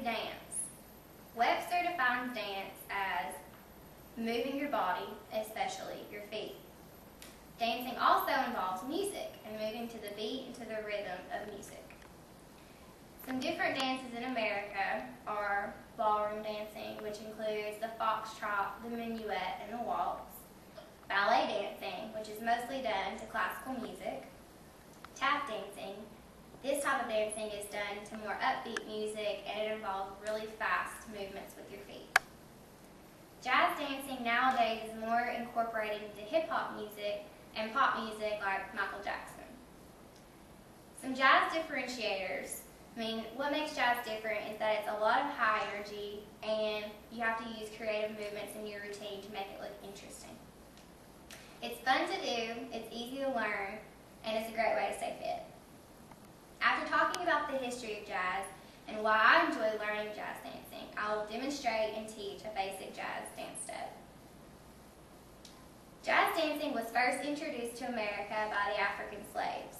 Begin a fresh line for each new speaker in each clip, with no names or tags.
dance. Webster defines dance as moving your body, especially your feet. Dancing also involves music and moving to the beat and to the rhythm of music. Some different dances in America are ballroom dancing, which includes the foxtrot, the minuet, and the waltz. Ballet dancing, which is mostly done to classical music. Tap dancing. This type of dancing is done to more upbeat music, and it involves really fast movements with your feet. Jazz dancing nowadays is more incorporated into hip-hop music and pop music like Michael Jackson. Some jazz differentiators. What makes jazz different is that it's a lot of high energy, and you have to use creative movements in your routine to make it look interesting. It's fun to do, it's easy to learn, and it's a great way to stay fit. After talking about the history of jazz and why I enjoy learning jazz dancing, I will demonstrate and teach a basic jazz dance step. Jazz dancing was first introduced to America by the African slaves.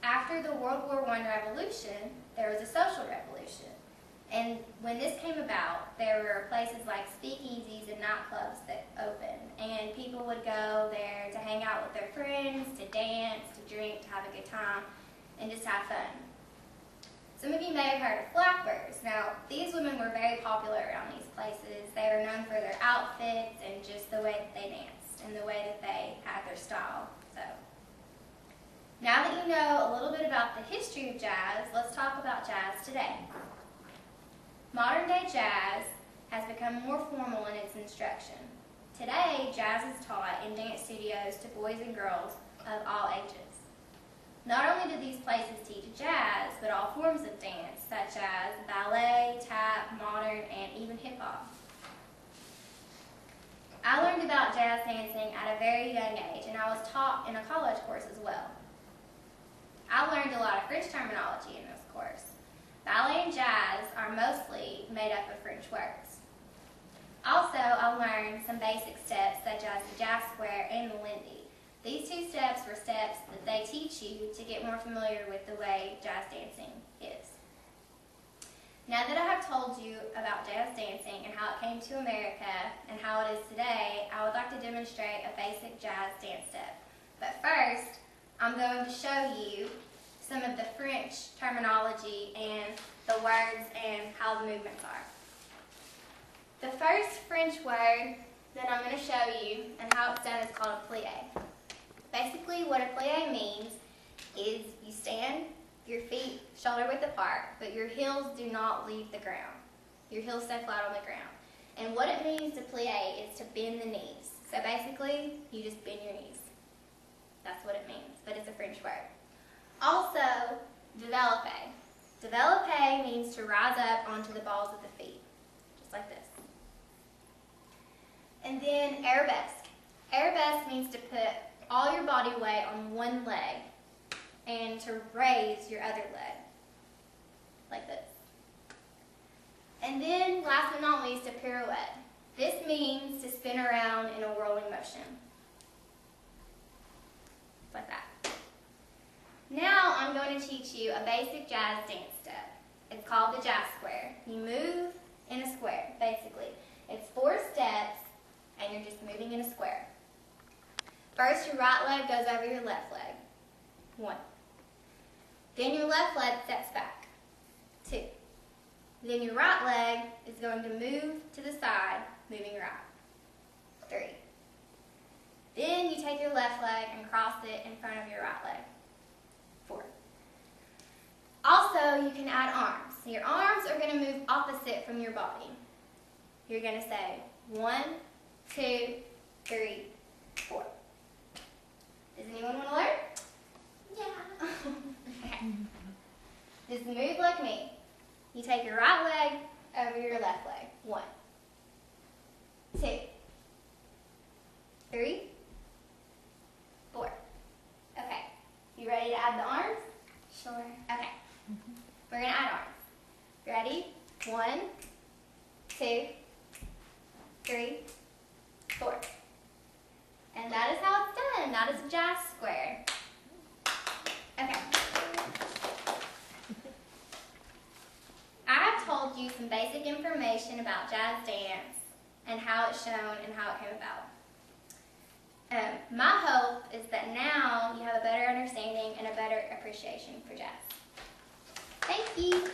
After the World War I revolution, there was a social revolution. And when this came about, there were places like speakeasies and nightclubs that opened, and people would go there to hang out with their friends, to dance, to drink, to have a good time, and just have fun. Some of you may have heard of flappers. Now, these women were very popular around these places. They were known for their outfits and just the way that they danced and the way that they had their style. So, now that you know a little bit about the history of jazz, let's talk about jazz today. Modern day jazz has become more formal in its instruction. Today, jazz is taught in dance studios to boys and girls of all ages. Not only do these places teach jazz, but all forms of dance, such as ballet, tap, modern, and even hip-hop. I learned about jazz dancing at a very young age, and I was taught in a college course as well. I learned a lot of French terminology in this course. Ballet and jazz are mostly made up of French words. Also, I learned some basic steps such as the jazz square and the lindy. These two steps were steps that they teach you to get more familiar with the way jazz dancing is. Now that I have told you about jazz dancing and how it came to America and how it is today, I would like to demonstrate a basic jazz dance step. But first, I'm going to show you some of the French terminology and the words and how the movements are. The first French word that I'm going to show you and how it's done is called a plie. Basically, what a plie means is you stand, your feet shoulder width apart, but your heels do not leave the ground. Your heels stay flat on the ground. And what it means to plie is to bend the knees. So basically, you just bend your knees. That's what it means, but it's a French word. Also, développé. Développé means to rise up onto the balls of the feet, just like this. And then arabesque. Arabesque means to put all your body weight on one leg and to raise your other leg, like this. And then, last but not least, a pirouette. This means to spin around in a whirling motion, like that. Now I'm going to teach you a basic jazz dance step. It's called the jazz square. You move in a square, basically. It's 4 steps, and you're just moving in a square. First, your right leg goes over your left leg. 1. Then your left leg steps back. 2. Then your right leg is going to move to the side, moving right. 3. Then you take your left leg and cross it in front of your right leg. 4. Also, you can add arms. Your arms are going to move opposite from your body. You're going to say 1, 2, 3, 4. Does anyone want to learn? Yeah. Okay. Just move like me. You take your right leg over your left leg. 1, 2, 3, 4. Okay. You ready to add the arms? Sure. Okay. We're going to add arms. Ready? 1, 2, 3, 4. And that is how it's done. That is a jazz square. Okay. I have told you some basic information about jazz dance and how it's shown and how it came about. My hope is that now you have a better understanding and a better appreciation for jazz. Thank you.